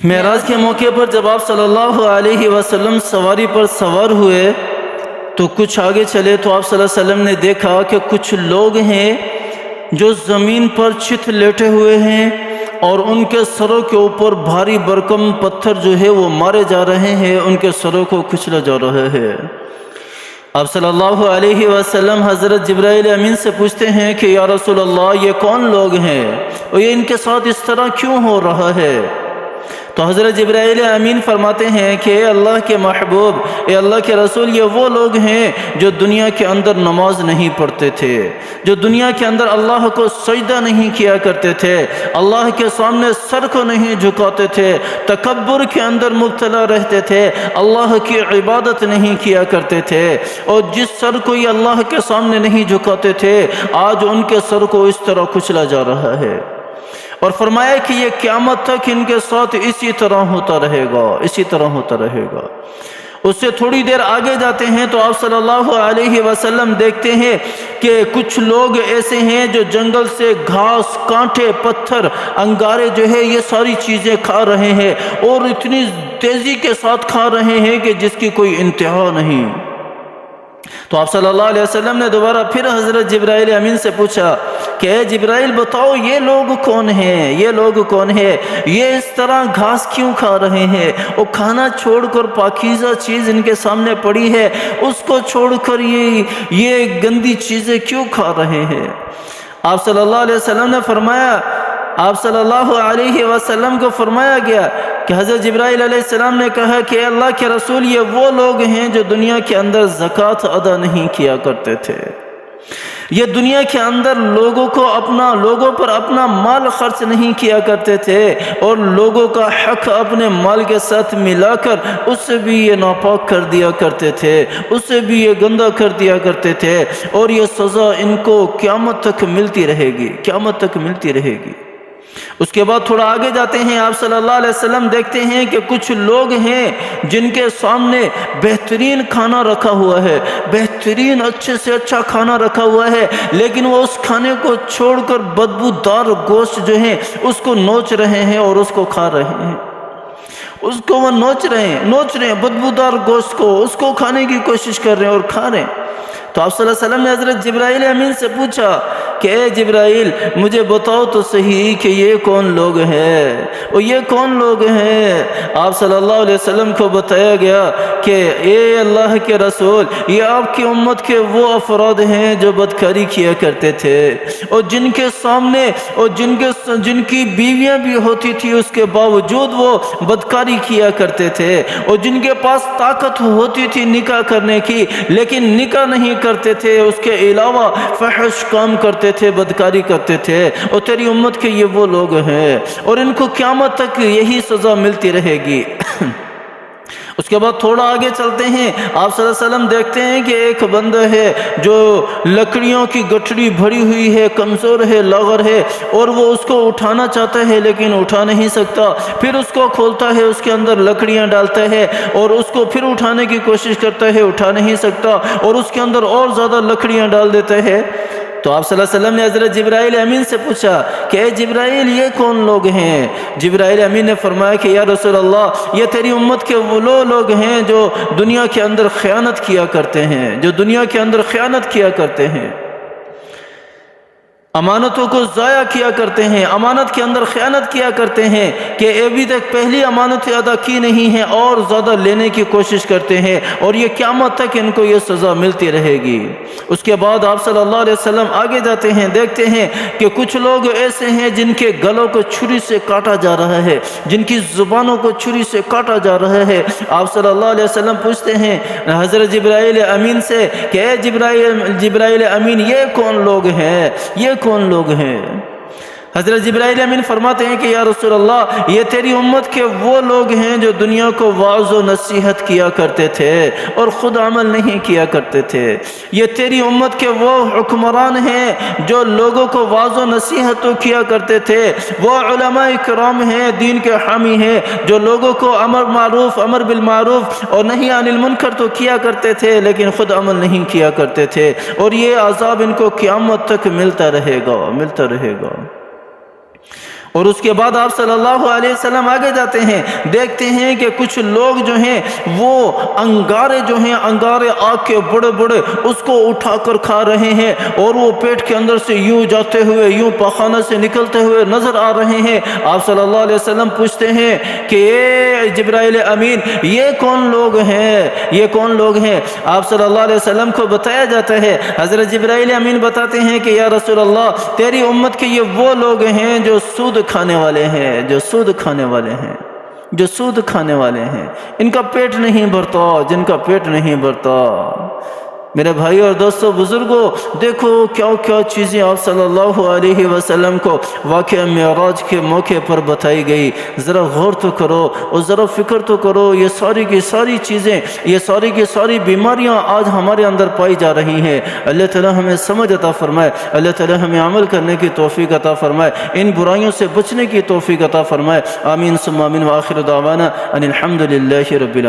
معراج کے موقع پر جب آپ صلی اللہ علیہ وسلم سواری پر سوار ہوئے تو کچھ آگے چلے تو آپ صلی اللہ علیہ وسلم نے دیکھا کہ کچھ لوگ ہیں جو زمین پر چت لیٹے ہوئے ہیں اور ان کے سروں کے اوپر بھاری برکم پتھر جو ہے وہ مارے جا رہے ہیں، ان کے سروں کو کچلا جا رہا ہے۔ آپ صلی اللہ علیہ وسلم حضرت جبرائیل امین سے پوچھتے ہیں کہ یا رسول اللہ یہ کون لوگ ہیں اور یہ ان کے ساتھ اس طرح کیوں ہو رہا ہے؟ تو حضرت جبرائیل امین فرماتے ہیں کہ اے اللہ کے محبوب، اے اللہ کے رسول، یہ وہ لوگ ہیں جو دنیا کے اندر نماز نہیں پڑھتے تھے، جو دنیا کے اندر اللہ کو سجدہ نہیں کیا کرتے تھے، اللہ کے سامنے سر کو نہیں جھکاتے تھے، تکبر کے اندر مبتلا رہتے تھے، اللہ کی عبادت نہیں کیا کرتے تھے، اور جس سر کو یہ اللہ کے سامنے نہیں جھکاتے تھے آج ان کے سر کو اس طرح کچلا جا رہا ہے۔ اور فرمایا کہ یہ قیامت تک ان کے ساتھ اسی طرح ہوتا رہے گا، اسی طرح ہوتا رہے گا۔ اس سے تھوڑی دیر آگے جاتے ہیں تو آپ صلی اللہ علیہ وسلم دیکھتے ہیں کہ کچھ لوگ ایسے ہیں جو جنگل سے گھاس، کانٹے، پتھر، انگارے جو ہے یہ ساری چیزیں کھا رہے ہیں، اور اتنی تیزی کے ساتھ کھا رہے ہیں کہ جس کی کوئی انتہا نہیں۔ تو آپ صلی اللہ علیہ وسلم نے دوبارہ پھر حضرت جبرائیل امین سے پوچھا کہ اے جبرائیل بتاؤ یہ لوگ کون ہیں، یہ لوگ کون ہیں، یہ اس طرح گھاس کیوں کھا رہے ہیں، وہ کھانا چھوڑ کر پاکیزہ چیز ان کے سامنے پڑی ہے اس کو چھوڑ کر یہ گندی چیزیں کیوں کھا رہے ہیں؟ آپ صلی اللہ علیہ وسلم نے فرمایا، آپ صلی اللہ علیہ وسلم کو فرمایا گیا کہ حضرت جبرائیل علیہ السلام نے کہا کہ اللہ کے رسول یہ وہ لوگ ہیں جو دنیا کے اندر زکوٰۃ ادا نہیں کیا کرتے تھے، یہ دنیا کے اندر لوگوں پر اپنا مال خرچ نہیں کیا کرتے تھے، اور لوگوں کا حق اپنے مال کے ساتھ ملا کر اس سے بھی یہ ناپاک کر دیا کرتے تھے، اس سے بھی یہ گندا کر دیا کرتے تھے، اور یہ سزا ان کو قیامت تک ملتی رہے گی، قیامت تک ملتی رہے گی۔ اس کے بعد تھوڑا آگے جاتے ہیں، آپ صلی اللہ علیہ وسلم دیکھتے ہیں کہ کچھ لوگ ہیں جن کے سامنے بہترین کھانا رکھا ہوا ہے، بہترین اچھے سے اچھا کھانا رکھا ہوا ہے، لیکن وہ اس کھانے کو چھوڑ کر بدبودار گوشت جو ہے اس کو نوچ رہے ہیں اور اس کو کھا رہے ہیں، اس کو وہ نوچ رہے ہیں بدبودار گوشت کو، اس کو کھانے کی کوشش کر رہے ہیں اور کھا رہے ہیں۔ تو آپ صلی اللہ علیہ وسلم نے حضرت جبرائیل امین سے پوچھا کہ اے جبرائیل مجھے بتاؤ تو صحیح کہ یہ کون لوگ ہیں، اور یہ کون لوگ ہیں؟ آپ صلی اللہ علیہ وسلم کو بتایا گیا کہ اے اللہ کے رسول یہ آپ کی امت کے وہ افراد ہیں جو بدکاری کیا کرتے تھے، اور جن کے سامنے اور جن کی بیویاں بھی ہوتی تھی اس کے باوجود وہ بدکاری کیا کرتے تھے، اور جن کے پاس طاقت ہوتی تھی نکاح کرنے کی لیکن نکاح نہیں کرتے تھے، اس کے علاوہ فحش کام کرتے تھے، بدکاری کرتے تھے، اور تیری امت کے یہ وہ لوگ ہیں اور ان کو قیامت تک یہی سزا ملتی رہے گی۔ اس کے بعد تھوڑا آگے چلتے ہیں، آپ صلی اللہ علیہ وسلم دیکھتے ہیں کہ ایک بندہ ہے جو لکڑیوں کی گٹھڑی بھری ہوئی ہے، کمزور ہے، لاغر ہے، اور وہ اس کو اٹھانا چاہتا ہے لیکن اٹھا نہیں سکتا، پھر اس کو کھولتا ہے، اس کے اندر لکڑیاں ڈالتا ہے اور اس کو پھر اٹھانے کی کوشش کرتا ہے، اٹھا نہیں سکتا، اور اس کے اندر اور زیادہ لکڑیاں ڈال دیتا ہے۔ تو آپ صلی اللہ علیہ وسلم نے حضرت جبرائیل امین سے پوچھا کہ اے جبرائیل یہ کون لوگ ہیں؟ جبرائیل امین نے فرمایا کہ یا رسول اللہ یہ تیری امت کے وہ لوگ ہیں جو دنیا کے اندر خیانت کیا کرتے ہیں، جو دنیا کے اندر خیانت کیا کرتے ہیں، امانتوں کو ضائع کیا کرتے ہیں، امانت کے اندر خیانت کیا کرتے ہیں کہ ابھی تک پہلی امانت ادا کی نہیں ہے اور زیادہ لینے کی کوشش کرتے ہیں، اور یہ قیامت تک ان کو یہ سزا ملتی رہے گی۔ اس کے بعد آپ صلی اللہ علیہ وسلم آگے جاتے ہیں، دیکھتے ہیں کہ کچھ لوگ ایسے ہیں جن کے گلوں کو چھری سے کاٹا جا رہا ہے، جن کی زبانوں کو چھری سے کاٹا جا رہا ہے۔ آپ صلی اللہ علیہ وسلم پوچھتے ہیں حضرت جبرائیل امین سے کہ اے جبرائیل امین یہ کون لوگ ہیں، یہ کون لوگ ہیں؟ حضرت جبرائیل امین فرماتے ہیں کہ یا رسول اللہ یہ تیری امت کے وہ لوگ ہیں جو دنیا کو واعظ و نصیحت کیا کرتے تھے اور خود عمل نہیں کیا کرتے تھے، یہ تیری امت کے وہ حکمران ہیں جو لوگوں کو واعظ و نصیحت تو کیا کرتے تھے، وہ علماء کرام ہیں، دین کے حامی ہیں جو لوگوں کو امر بالمعروف اور نہی عن المنکر تو کیا کرتے تھے لیکن خود عمل نہیں کیا کرتے تھے، اور یہ عذاب ان کو قیامت تک ملتا رہے گا، ملتا رہے گا۔ اور اس کے بعد آپ صلی اللہ علیہ وسلم آگے جاتے ہیں، دیکھتے ہیں کہ کچھ لوگ جو ہیں وہ انگارے جو ہیں، انگارے آگ کے بڑے بڑے، اس کو اٹھا کر کھا رہے ہیں، اور وہ پیٹ کے اندر سے یوں جاتے ہوئے، یوں پاخانہ سے نکلتے ہوئے نظر آ رہے ہیں۔ آپ صلی اللہ علیہ وسلم پوچھتے ہیں کہ اے جبرائیل امین، یہ کون لوگ ہیں، یہ کون لوگ ہیں؟ آپ صلی اللہ علیہ وسلم کو بتایا جاتا ہے، حضرت جبرائیل امین بتاتے ہیں کہ یا رسول اللہ، تیری امت کے یہ وہ لوگ ہیں جو سود کھانے والے ہیں، جو سود کھانے والے ہیں، جو سود کھانے والے ہیں، ان کا پیٹ نہیں بھرتا، جن کا پیٹ نہیں بھرتا۔ میرے بھائی اور دوستو بزرگوں، دیکھو کیا کیا چیزیں آپ صلی اللہ علیہ وسلم کو واقعہ معراج کے موقع پر بتائی گئی۔ ذرا غور تو کرو اور ذرا فکر تو کرو، یہ ساری کی ساری چیزیں، یہ ساری کی ساری بیماریاں آج ہمارے اندر پائی جا رہی ہیں۔ اللہ تعالی ہمیں سمجھ عطا فرمائے، اللہ تعالی ہمیں عمل کرنے کی توفیق عطا فرمائے، ان برائیوں سے بچنے کی توفیق عطا فرمائے۔ آمین ثم آمین، وآخر دعوانا ان الحمد للہ رب العالمین۔